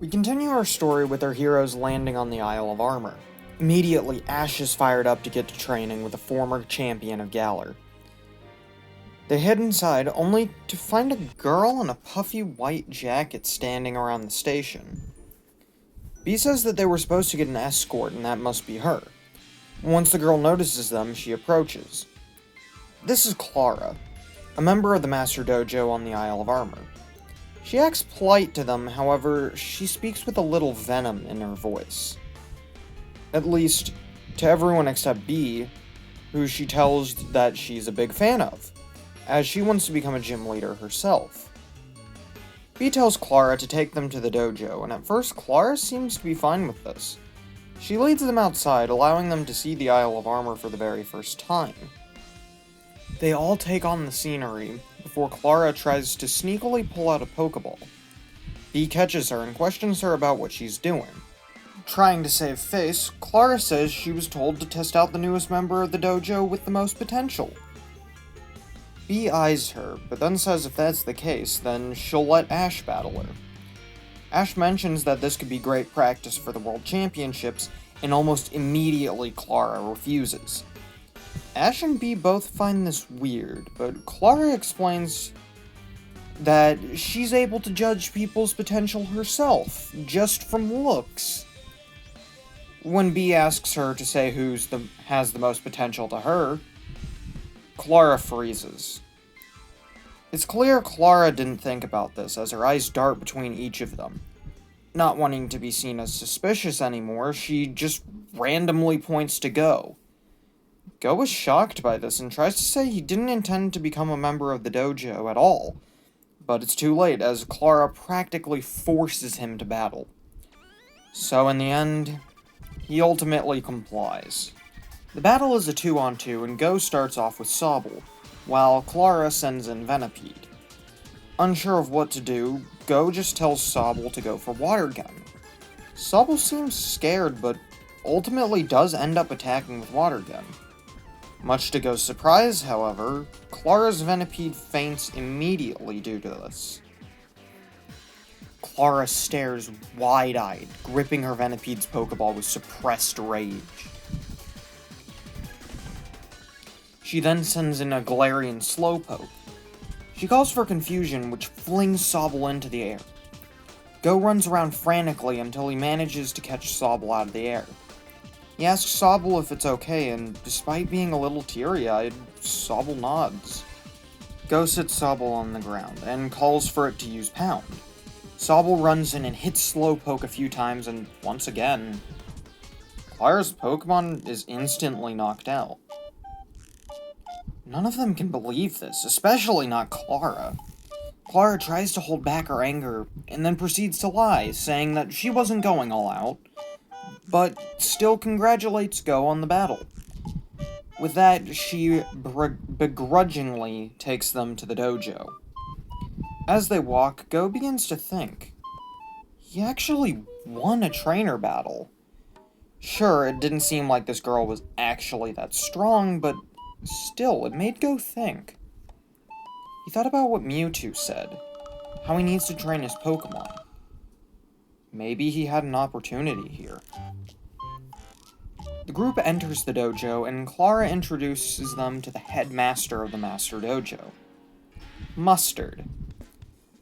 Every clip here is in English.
We continue our story with our heroes landing on the Isle of Armor. Immediately, Ash is fired up to get to training with a former champion of Galar. They head inside, only to find a girl in a puffy white jacket standing around the station. Bea says that they were supposed to get an escort, and that must be her. Once the girl notices them, she approaches. This is Clara, a member of the Master Dojo on the Isle of Armor. She acts polite to them, however, she speaks with a little venom in her voice. At least, to everyone except Bea, who she tells that she's a big fan of, as she wants to become a gym leader herself. Bea tells Clara to take them to the dojo, and at first Clara seems to be fine with this. She leads them outside, allowing them to see the Isle of Armor for the very first time. They all take on the scenery, before Clara tries to sneakily pull out a Pokeball. Bea catches her and questions her about what she's doing. Trying to save face, Clara says she was told to test out the newest member of the dojo with the most potential. Bea eyes her, but then says if that's the case, then she'll let Ash battle her. Ash mentions that this could be great practice for the World Championships, and almost immediately Clara refuses. Ash and Bea both find this weird, but Clara explains that she's able to judge people's potential herself, just from looks. When Bea asks her to say has the most potential to her, Clara freezes. It's clear Clara didn't think about this, as her eyes dart between each of them. Not wanting to be seen as suspicious anymore, she just randomly points to Goh. Goh is shocked by this and tries to say he didn't intend to become a member of the dojo at all, but it's too late as Clara practically forces him to battle. So in the end, he ultimately complies. The battle is a 2-on-2 and Goh starts off with Sobble, while Clara sends in Venipede. Unsure of what to do, Goh just tells Sobble to go for Water Gun. Sobble seems scared, but ultimately does end up attacking with Water Gun. Much to Goh's surprise, however, Clara's Venipede faints immediately due to this. Clara stares wide-eyed, gripping her Venipede's Pokeball with suppressed rage. She then sends in a Galarian Slowpoke. She calls for confusion, which flings Sobble into the air. Goh runs around frantically until he manages to catch Sobble out of the air. He asks Sobble if it's okay, and despite being a little teary-eyed, Sobble nods. Goh sits Sobble on the ground, and calls for it to use Pound. Sobble runs in and hits Slowpoke a few times, and once again, Clara's Pokemon is instantly knocked out. None of them can believe this, especially not Clara. Clara tries to hold back her anger, and then proceeds to lie, saying that she wasn't going all out, but still congratulates Goh on the battle. With that, she begrudgingly takes them to the dojo. As they walk, Goh begins to think. He actually won a trainer battle. Sure, it didn't seem like this girl was actually that strong, but still, it made Goh think. He thought about what Mewtwo said, how he needs to train his Pokemon. Maybe he had an opportunity here. The group enters the dojo, and Clara introduces them to the headmaster of the Master Dojo, Mustard.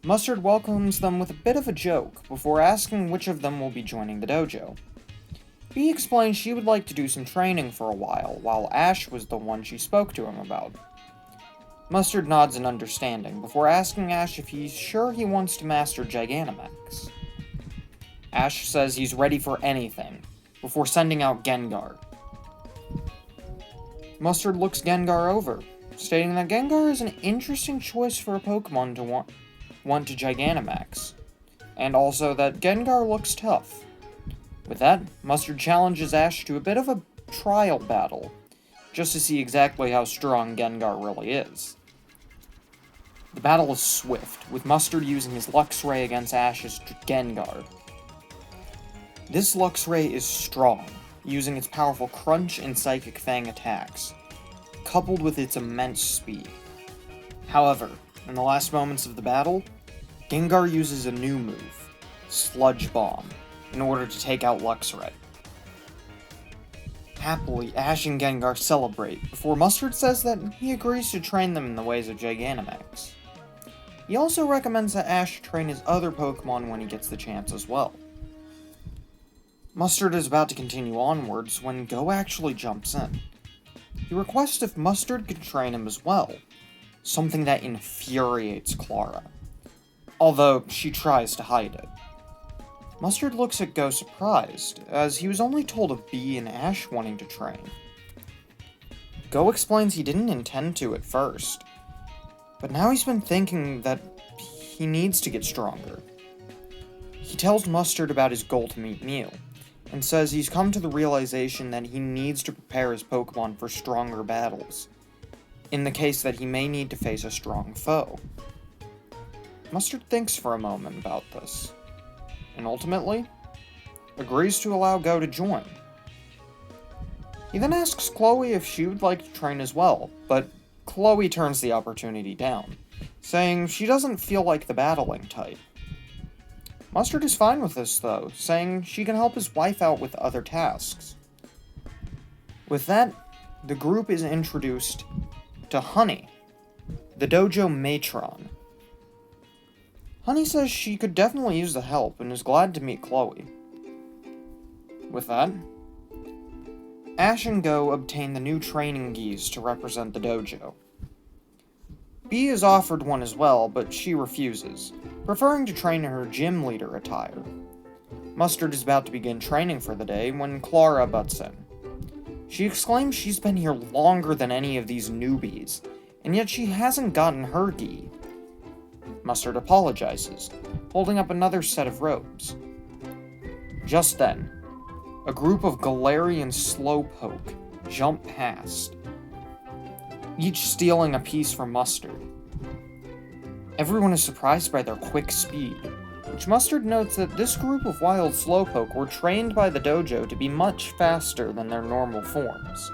Mustard welcomes them with a bit of a joke, before asking which of them will be joining the dojo. Bea explains she would like to do some training for a while Ash was the one she spoke to him about. Mustard nods in understanding, before asking Ash if he's sure he wants to master Gigantamax. Ash says he's ready for anything, before sending out Gengar. Mustard looks Gengar over, stating that Gengar is an interesting choice for a Pokemon to want to Gigantamax, and also that Gengar looks tough. With that, Mustard challenges Ash to a bit of a trial battle, just to see exactly how strong Gengar really is. The battle is swift, with Mustard using his Luxray against Ash's Gengar. This Luxray is strong, using its powerful Crunch and Psychic Fang attacks, coupled with its immense speed. However, in the last moments of the battle, Gengar uses a new move, Sludge Bomb, in order to take out Luxray. Happily, Ash and Gengar celebrate, before Mustard says that he agrees to train them in the ways of Gigantamax. He also recommends that Ash train his other Pokemon when he gets the chance as well. Mustard is about to continue onwards when Goh actually jumps in. He requests if Mustard can train him as well, something that infuriates Clara, although she tries to hide it. Mustard looks at Goh surprised, as he was only told of Bee and Ash wanting to train. Goh explains he didn't intend to at first, but now he's been thinking that he needs to get stronger. He tells Mustard about his goal to meet Mew, and says he's come to the realization that he needs to prepare his Pokemon for stronger battles, in the case that he may need to face a strong foe. Mustard thinks for a moment about this, and ultimately agrees to allow Goh to join. He then asks Chloe if she would like to train as well, but Chloe turns the opportunity down, saying she doesn't feel like the battling type. Mustard is fine with this though, saying she can help his wife out with other tasks. With that, the group is introduced to Honey, the dojo matron. Honey says she could definitely use the help and is glad to meet Chloe. With that, Ash and Goh obtain the new training gis to represent the dojo. Bee is offered one as well, but she refuses, preferring to train in her gym leader attire. Mustard is about to begin training for the day when Clara butts in. She exclaims she's been here longer than any of these newbies, and yet she hasn't gotten her gi. Mustard apologizes, holding up another set of robes. Just then, a group of Galarian Slowpoke jump past, each stealing a piece from Mustard. Everyone is surprised by their quick speed, which Mustard notes that this group of wild Slowpoke were trained by the dojo to be much faster than their normal forms,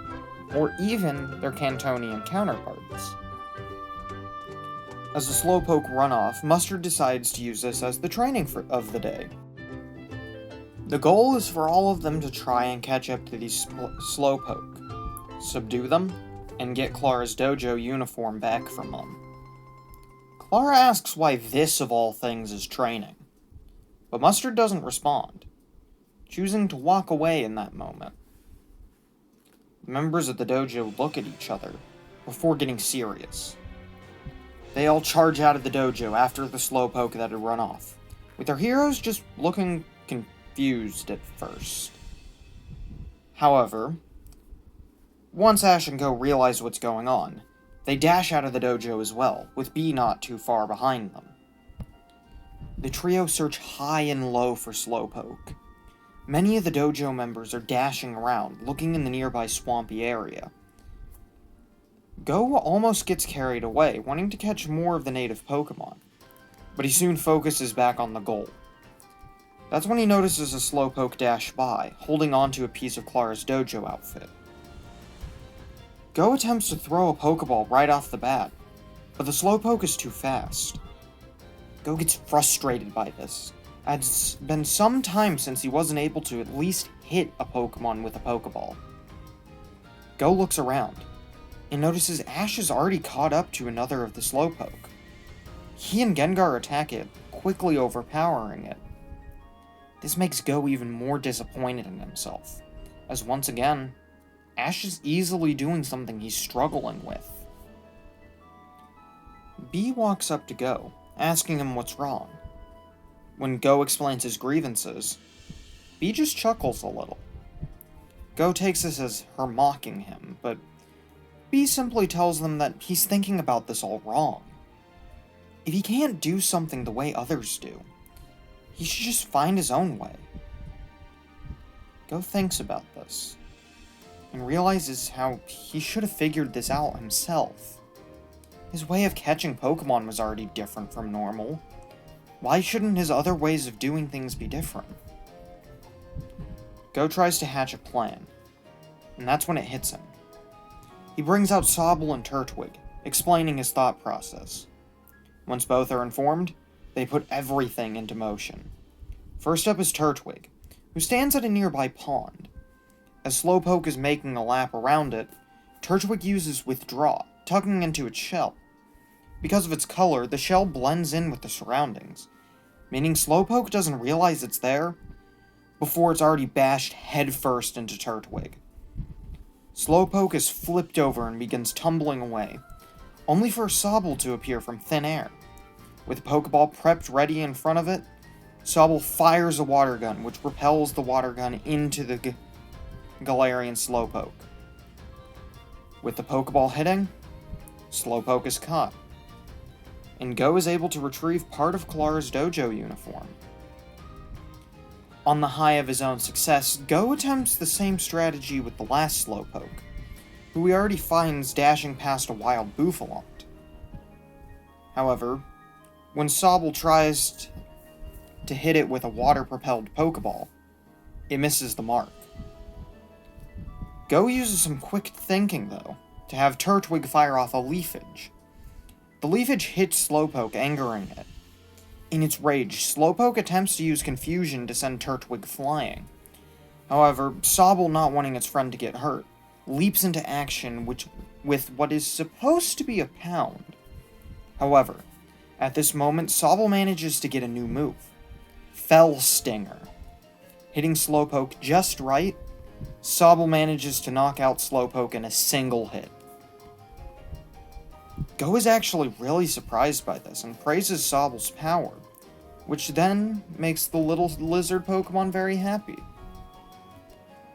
or even their Cantonian counterparts. As the Slowpoke run off, Mustard decides to use this as the training of the day. The goal is for all of them to try and catch up to these Slowpoke, subdue them, and get Clara's dojo uniform back from them. Clara asks why this, of all things, is training, but Mustard doesn't respond, choosing to walk away in that moment. The members of the dojo look at each other, before getting serious. They all charge out of the dojo after the Slowpoke that had run off, with their heroes just looking confused at first. However, once Ash and Goh realize what's going on, they dash out of the dojo as well, with Bee not too far behind them. The trio search high and low for Slowpoke. Many of the dojo members are dashing around, looking in the nearby swampy area. Goh almost gets carried away, wanting to catch more of the native Pokemon, but he soon focuses back on the goal. That's when he notices a Slowpoke dash by, holding onto a piece of Clara's dojo outfit. Goh attempts to throw a Pokeball right off the bat, but the Slowpoke is too fast. Goh gets frustrated by this, as it's been some time since he wasn't able to at least hit a Pokemon with a Pokeball. Goh looks around, and notices Ash is already caught up to another of the Slowpoke. He and Gengar attack it, quickly overpowering it. This makes Goh even more disappointed in himself, as once again, Ash is easily doing something he's struggling with. Bee walks up to Goh, asking him what's wrong. When Goh explains his grievances, Bee just chuckles a little. Goh takes this as her mocking him, but Bee simply tells them that he's thinking about this all wrong. If he can't do something the way others do, he should just find his own way. Goh thinks about this, and realizes how he should have figured this out himself. His way of catching Pokemon was already different from normal. Why shouldn't his other ways of doing things be different? Goh tries to hatch a plan, and that's when it hits him. He brings out Sobble and Turtwig, explaining his thought process. Once both are informed, they put everything into motion. First up is Turtwig, who stands at a nearby pond. As Slowpoke is making a lap around it, Turtwig uses Withdraw, tucking into its shell. Because of its color, the shell blends in with the surroundings, meaning Slowpoke doesn't realize it's there before it's already bashed headfirst into Turtwig. Slowpoke is flipped over and begins tumbling away, only for a Sobble to appear from thin air. With a Pokeball prepped ready in front of it, Sobble fires a water gun, which propels the water gun into the Galarian Slowpoke. With the Pokeball hitting, Slowpoke is caught, and Goh is able to retrieve part of Clara's dojo uniform. On the high of his own success, Goh attempts the same strategy with the last Slowpoke, who he already finds dashing past a wild Bouffalont. However, when Sobble tries to hit it with a water-propelled Pokeball, it misses the mark. Goh uses some quick thinking, though, to have Turtwig fire off a Leafage. The Leafage hits Slowpoke, angering it. In its rage, Slowpoke attempts to use Confusion to send Turtwig flying. However, Sobble, not wanting its friend to get hurt, leaps into action with what is supposed to be a Pound. However, at this moment, Sobble manages to get a new move, Fell Stinger. Hitting Slowpoke just right, Sobble manages to knock out Slowpoke in a single hit. Goh is actually really surprised by this and praises Sobble's power, which then makes the little lizard Pokemon very happy.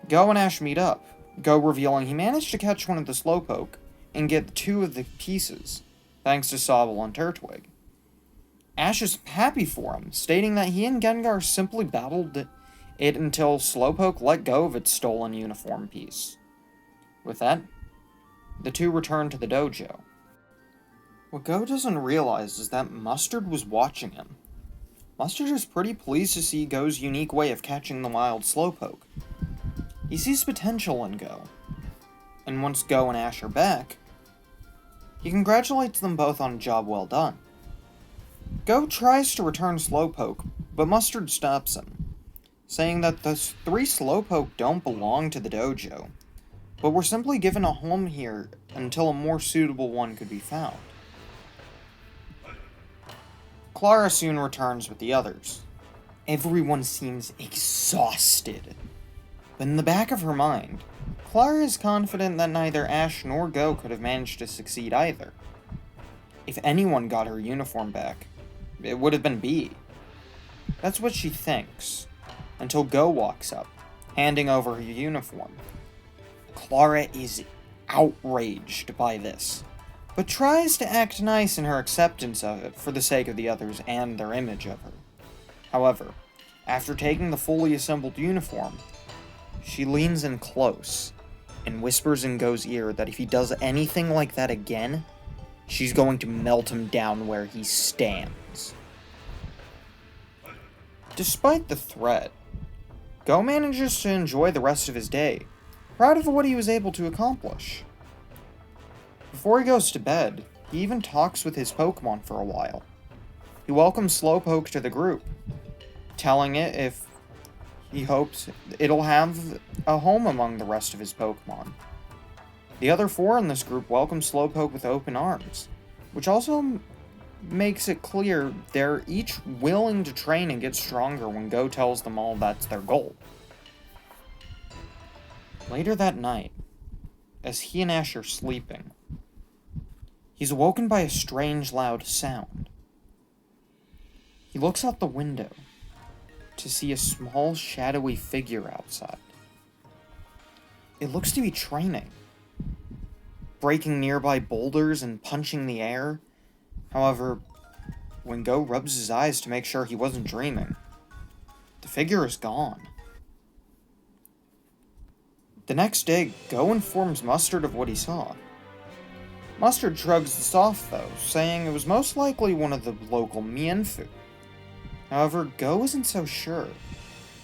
Goh and Ash meet up, Goh revealing he managed to catch one of the Slowpoke and get 2 of the pieces, thanks to Sobble and Turtwig. Ash is happy for him, stating that he and Gengar simply battled it until Slowpoke let go of its stolen uniform piece. With that, the two return to the dojo. What Goh doesn't realize is that Mustard was watching him. Mustard is pretty pleased to see Goh's unique way of catching the wild Slowpoke. He sees potential in Goh, and once Goh and Ash are back, he congratulates them both on a job well done. Goh tries to return Slowpoke, but Mustard stops him, saying that the 3 Slowpoke don't belong to the dojo, but were simply given a home here until a more suitable one could be found. Clara soon returns with the others. Everyone seems exhausted, but in the back of her mind, Clara is confident that neither Ash nor Goh could have managed to succeed either. If anyone got her uniform back, it would have been Bea. That's what she thinks, until Goh walks up, handing over her uniform. Clara is outraged by this, but tries to act nice in her acceptance of it for the sake of the others and their image of her. However, after taking the fully assembled uniform, she leans in close and whispers in Goh's ear that if he does anything like that again, she's going to melt him down where he stands. Despite the threat, Goh manages to enjoy the rest of his day, proud of what he was able to accomplish. Before he goes to bed, he even talks with his Pokemon for a while. He welcomes Slowpoke to the group, telling it if he hopes it'll have a home among the rest of his Pokemon. The other 4 in this group welcome Slowpoke with open arms, which also makes it clear they're each willing to train and get stronger when Goh tells them all that's their goal. Later that night, as he and Ash are sleeping, he's awoken by a strange loud sound. He looks out the window to see a small shadowy figure outside. It looks to be training, breaking nearby boulders and punching the air. However, when Goh rubs his eyes to make sure he wasn't dreaming, the figure is gone. The next day, Goh informs Mustard of what he saw. Mustard shrugs this off, though, saying it was most likely one of the local Mienfoo. However, Goh isn't so sure,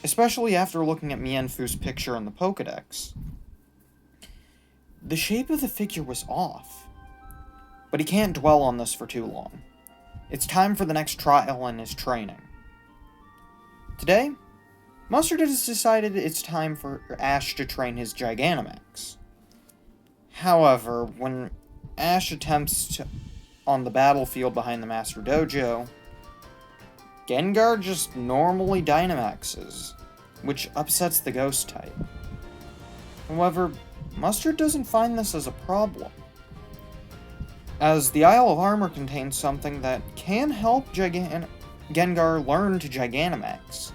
especially after looking at Mienfoo's picture in the Pokédex. The shape of the figure was off, but he can't dwell on this for too long. It's time for the next trial in his training. Today, Mustard has decided it's time for Ash to train his Gigantamax. However, when Ash attempts to on the battlefield behind the Master Dojo, Gengar just normally Dynamaxes, which upsets the Ghost type. However, Mustard doesn't find this as a problem, as the Isle of Armor contains something that can help Gengar learn to Gigantamax.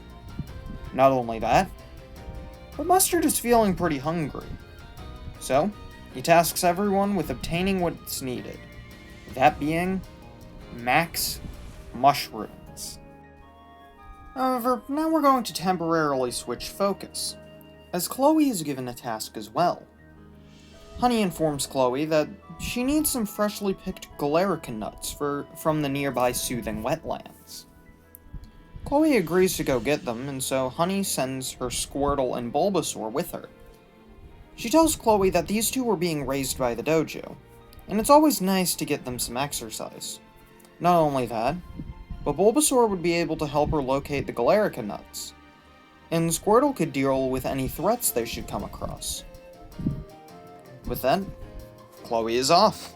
Not only that, but Mustard is feeling pretty hungry, so he tasks everyone with obtaining what's needed, that being max mushrooms. However, now we're going to temporarily switch focus, as Chloe is given a task as well. Honey informs Chloe that she needs some freshly picked Galarica nuts from the nearby soothing wetlands. Chloe agrees to go get them, and so Honey sends her Squirtle and Bulbasaur with her. She tells Chloe that these two were being raised by the dojo, and it's always nice to get them some exercise. Not only that, but Bulbasaur would be able to help her locate the Galarica nuts, and Squirtle could deal with any threats they should come across. With that, Chloe is off.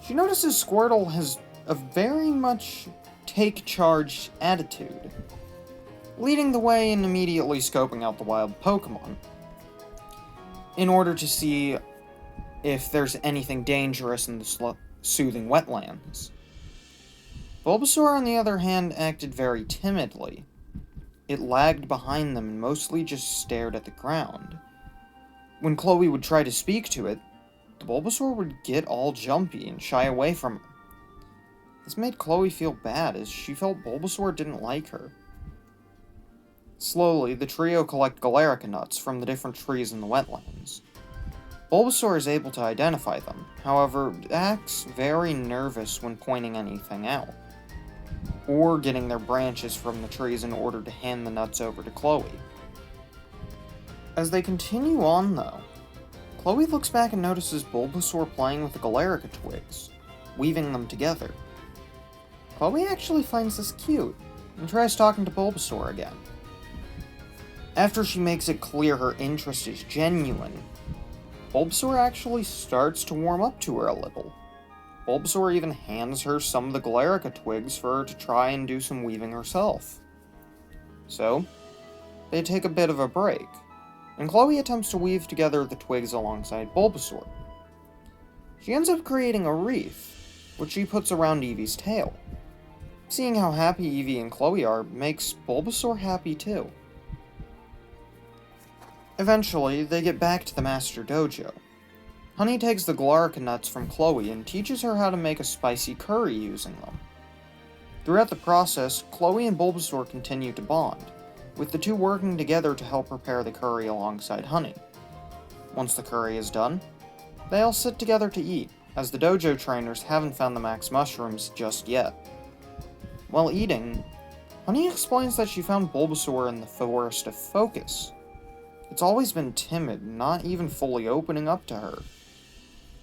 She notices Squirtle has a very much take-charge attitude, leading the way and immediately scoping out the wild Pokemon, in order to see if there's anything dangerous in the soothing wetlands. Bulbasaur, on the other hand, acted very timidly. It lagged behind them and mostly just stared at the ground. When Chloe would try to speak to it, the Bulbasaur would get all jumpy and shy away from her. This made Chloe feel bad, as she felt Bulbasaur didn't like her. Slowly, the trio collect Galarica nuts from the different trees in the wetlands. Bulbasaur is able to identify them, however, it acts very nervous when pointing anything out, or getting their branches from the trees in order to hand the nuts over to Chloe. As they continue on, though, Chloe looks back and notices Bulbasaur playing with the Galarica twigs, weaving them together. Chloe actually finds this cute, and tries talking to Bulbasaur again. After she makes it clear her interest is genuine, Bulbasaur actually starts to warm up to her a little. Bulbasaur even hands her some of the Galarica twigs for her to try and do some weaving herself. So, they take a bit of a break, and Chloe attempts to weave together the twigs alongside Bulbasaur. She ends up creating a wreath, which she puts around Eevee's tail. Seeing how happy Eevee and Chloe are makes Bulbasaur happy too. Eventually, they get back to the Master Dojo. Honey takes the Galarica nuts from Chloe and teaches her how to make a spicy curry using them. Throughout the process, Chloe and Bulbasaur continue to bond, with the two working together to help prepare the curry alongside Honey. Once the curry is done, they all sit together to eat, as the dojo trainers haven't found the max mushrooms just yet. While eating, Honey explains that she found Bulbasaur in the Forest of Focus. It's always been timid, not even fully opening up to her.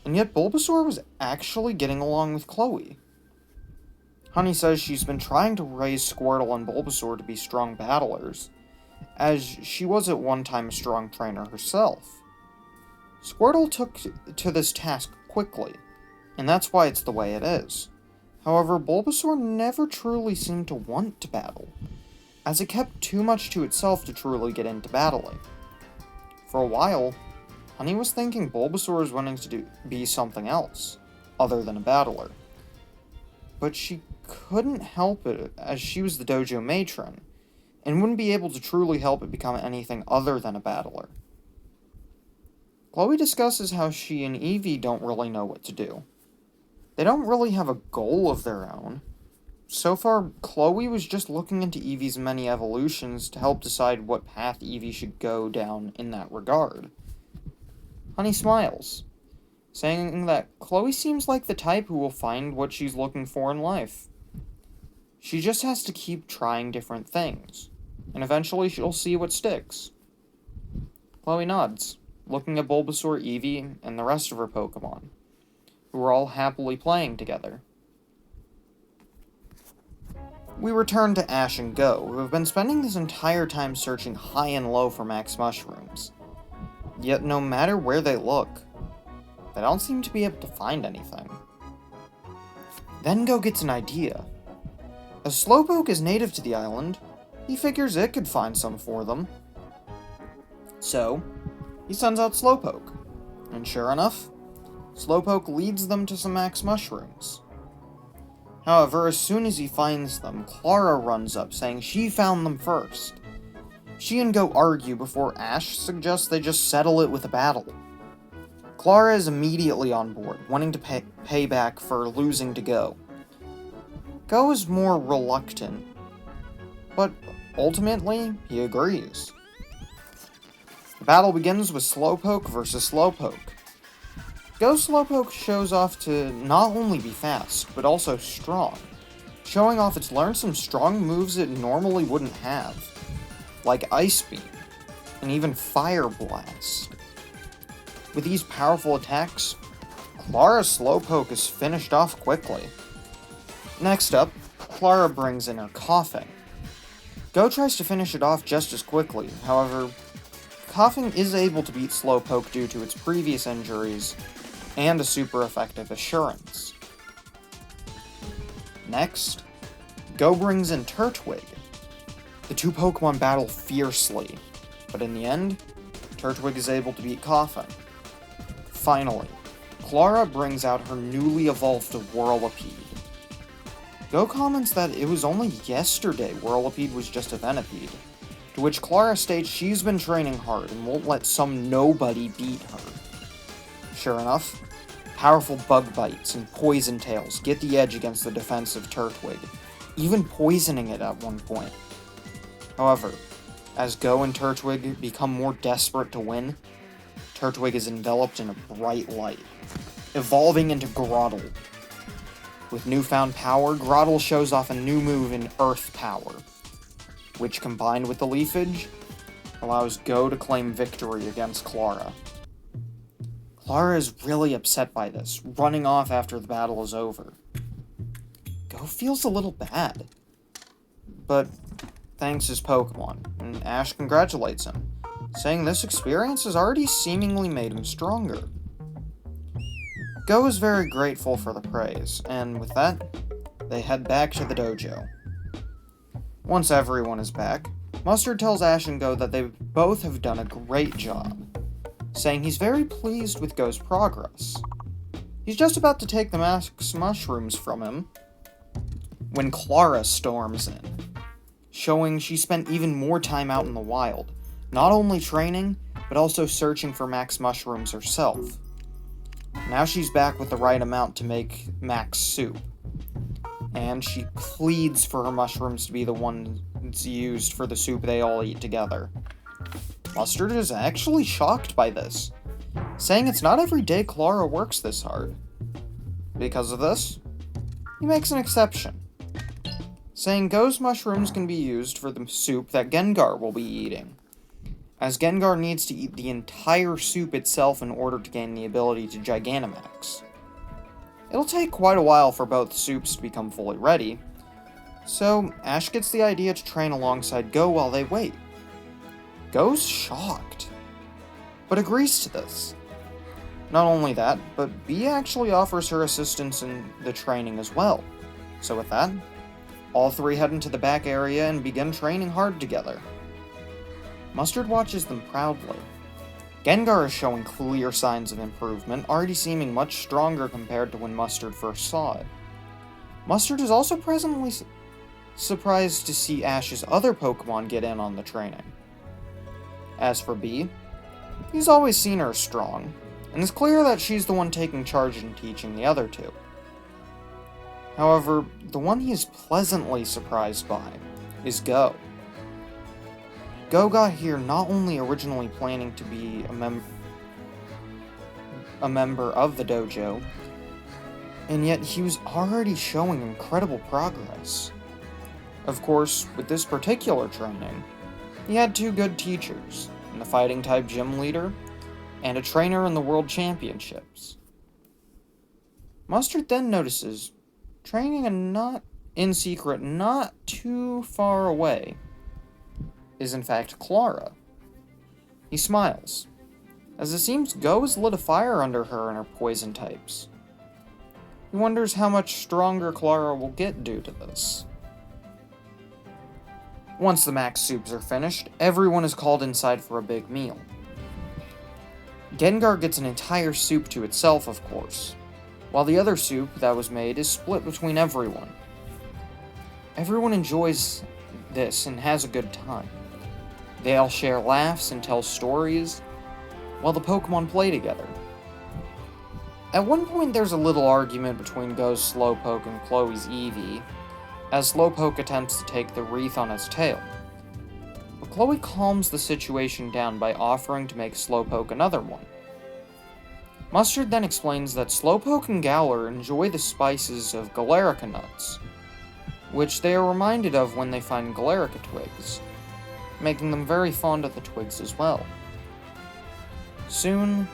And yet Bulbasaur was actually getting along with Chloe. Honey says she's been trying to raise Squirtle and Bulbasaur to be strong battlers, as she was at one time a strong trainer herself. Squirtle took to this task quickly, and that's why it's the way it is. However, Bulbasaur never truly seemed to want to battle, as it kept too much to itself to truly get into battling. For a while, Honey was thinking Bulbasaur was wanting to be something else, other than a battler. But she couldn't help it, as she was the dojo matron, and wouldn't be able to truly help it become anything other than a battler. Chloe discusses how she and Eevee don't really know what to do. They don't really have a goal of their own. So far, Chloe was just looking into Eevee's many evolutions to help decide what path Eevee should go down in that regard. Honey smiles, saying that Chloe seems like the type who will find what she's looking for in life. She just has to keep trying different things, and eventually she'll see what sticks. Chloe nods, looking at Bulbasaur, Eevee, and the rest of her Pokemon, who are all happily playing together. We return to Ash and Goh, who have been spending this entire time searching high and low for max mushrooms. Yet no matter where they look, they don't seem to be able to find anything. Then Goh gets an idea. As Slowpoke is native to the island, he figures it could find some for them. So, he sends out Slowpoke, and sure enough, Slowpoke leads them to some max mushrooms. However, as soon as he finds them, Clara runs up, saying she found them first. She and Goh argue before Ash suggests they just settle it with a battle. Clara is immediately on board, wanting to pay back for losing to Goh. Goh is more reluctant, but ultimately, he agrees. The battle begins with Slowpoke versus Slowpoke. Goh Slowpoke shows off to not only be fast, but also strong, showing off it's learned some strong moves it normally wouldn't have, like Ice Beam, and even Fire Blast. With these powerful attacks, Clara's Slowpoke is finished off quickly. Next up, Clara brings in her Coughing. Goh tries to finish it off just as quickly, however, Coughing is able to beat Slowpoke due to its previous injuries, and a super effective Assurance. Next, Goh brings in Turtwig. The two Pokemon battle fiercely, but in the end, Turtwig is able to beat Coughing. Finally, Clara brings out her newly evolved Whirlipede. Goh comments that it was only yesterday Whirlipede was just a Venipede, to which Clara states she's been training hard and won't let some nobody beat her. Sure enough, powerful Bug Bites and Poison Tails get the edge against the defensive Turtwig, even poisoning it at one point. However, as Goh and Turtwig become more desperate to win, Turtwig is enveloped in a bright light, evolving into Grotle. With newfound power, Grotle shows off a new move in Earth Power, which combined with the leafage, allows Goh to claim victory against Clara. Clara is really upset by this, running off after the battle is over. Goh feels a little bad, but thanks his Pokemon, and Ash congratulates him, saying this experience has already seemingly made him stronger. Goh is very grateful for the praise, and with that, they head back to the dojo. Once everyone is back, Mustard tells Ash and Goh that they both have done a great job, saying he's very pleased with Goh's progress. He's just about to take the max mushrooms from him when Clara storms in, showing she spent even more time out in the wild, not only training, but also searching for max mushrooms herself. Now she's back with the right amount to make max soup, and she pleads for her mushrooms to be the ones used for the soup they all eat together. Mustard is actually shocked by this, saying it's not every day Clara works this hard. Because of this, he makes an exception, saying Goh's mushrooms can be used for the soup that Gengar will be eating, as Gengar needs to eat the entire soup itself in order to gain the ability to Gigantamax. It'll take quite a while for both soups to become fully ready, so Ash gets the idea to train alongside Goh while they wait. Goh's shocked, but agrees to this. Not only that, but Bea actually offers her assistance in the training as well. So with that, all three head into the back area and begin training hard together. Mustard watches them proudly. Gengar is showing clear signs of improvement, already seeming much stronger compared to when Mustard first saw it. Mustard is also presently surprised to see Ash's other Pokemon get in on the training. As for Bea, he's always seen her as strong, and it's clear that she's the one taking charge and teaching the other two. However, the one he is pleasantly surprised by is Goh. Goh got here not only originally planning to be a member of the dojo, and yet he was already showing incredible progress. Of course, with this particular training, he had two good teachers, the Fighting-type gym leader, and a trainer in the World Championships. Mustard then notices training a not in secret, not too far away, is in fact Clara. He smiles, as it seems Goh has lit a fire under her and her poison types. He wonders how much stronger Clara will get due to this. Once the max soups are finished, everyone is called inside for a big meal. Gengar gets an entire soup to itself, of course, while the other soup that was made is split between everyone. Everyone enjoys this and has a good time. They all share laughs and tell stories, while the Pokemon play together. At one point there's a little argument between Go's Slowpoke and Chloe's Eevee, as Slowpoke attempts to take the wreath on its tail. But Chloe calms the situation down by offering to make Slowpoke another one. Mustard then explains that Slowpoke and Galar enjoy the spices of Galarica nuts, which they are reminded of when they find Galarica twigs, making them very fond of the twigs as well. Soon,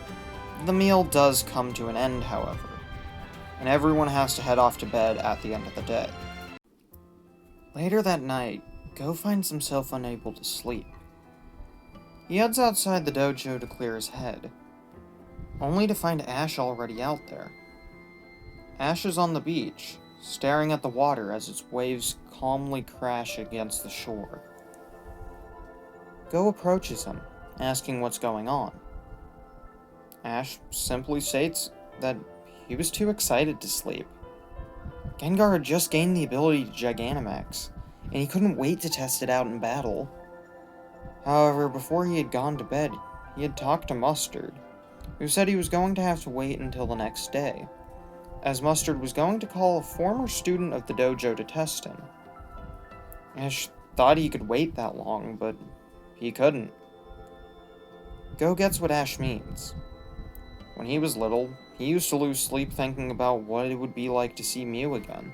the meal does come to an end, however, and everyone has to head off to bed at the end of the day. Later that night, Goh finds himself unable to sleep. He heads outside the dojo to clear his head, only to find Ash already out there. Ash is on the beach, staring at the water as its waves calmly crash against the shore. Goh approaches him, asking what's going on. Ash simply states that he was too excited to sleep. Gengar had just gained the ability to Gigantamax, and he couldn't wait to test it out in battle. However, before he had gone to bed, he had talked to Mustard, who said he was going to have to wait until the next day, as Mustard was going to call a former student of the dojo to test him. Ash thought he could wait that long, but he couldn't. Goh gets what Ash means. When he was little, he used to lose sleep thinking about what it would be like to see Mew again.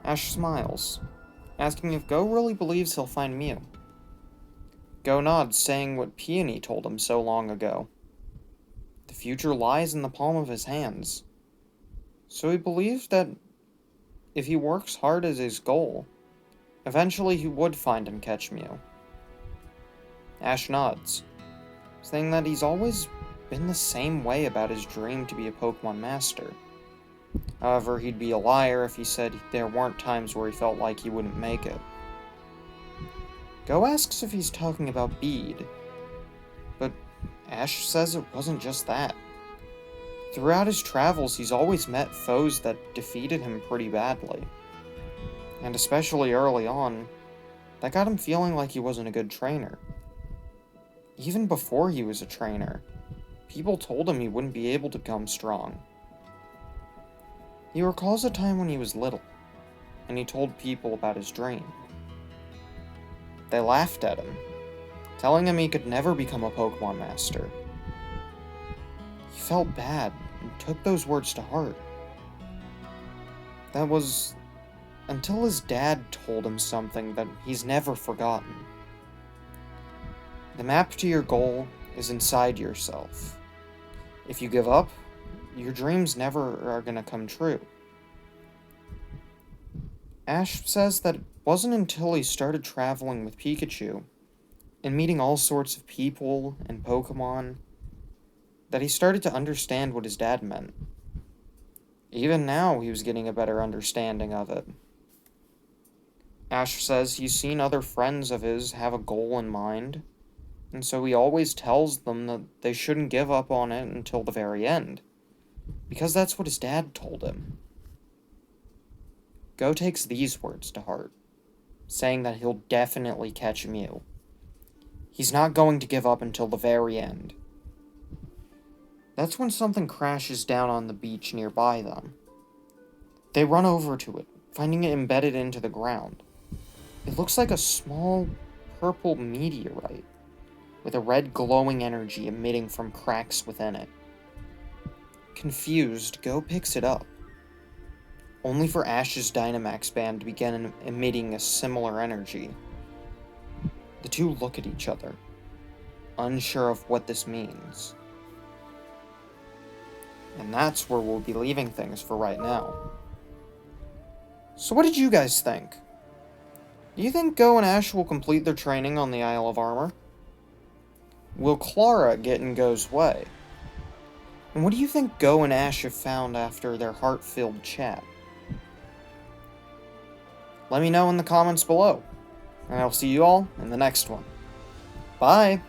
Ash smiles, asking if Goh really believes he'll find Mew. Goh nods, saying what Peony told him so long ago. The future lies in the palm of his hands. So he believes that if he works hard as his goal, eventually he would find and catch Mew. Ash nods, saying that he's always been the same way about his dream to be a Pokemon Master. However, he'd be a liar if he said there weren't times where he felt like he wouldn't make it. Goh asks if he's talking about Bede, but Ash says it wasn't just that. Throughout his travels, he's always met foes that defeated him pretty badly. And especially early on, that got him feeling like he wasn't a good trainer. Even before he was a trainer, people told him he wouldn't be able to become strong. He recalls a time when he was little, and he told people about his dream. They laughed at him, telling him he could never become a Pokemon Master. He felt bad and took those words to heart. That was until his dad told him something that he's never forgotten. The map to your goal is inside yourself. If you give up, your dreams never are going to come true. Ash says that it wasn't until he started traveling with Pikachu and meeting all sorts of people and Pokemon that he started to understand what his dad meant. Even now, he was getting a better understanding of it. Ash says he's seen other friends of his have a goal in mind, and so he always tells them that they shouldn't give up on it until the very end, because that's what his dad told him. Goh takes these words to heart, saying that he'll definitely catch Mew. He's not going to give up until the very end. That's when something crashes down on the beach nearby them. They run over to it, finding it embedded into the ground. It looks like a small purple meteorite, with a red glowing energy emitting from cracks within it. Confused, Goh picks it up, only for Ash's Dynamax band to begin emitting a similar energy. The two look at each other, unsure of what this means. And that's where we'll be leaving things for right now. So what did you guys think? Do you think Goh and Ash will complete their training on the Isle of Armor? Will Clara get in Goh's way? And what do you think Goh and Ash have found after their heart-filled chat? Let me know in the comments below, and I'll see you all in the next one. Bye!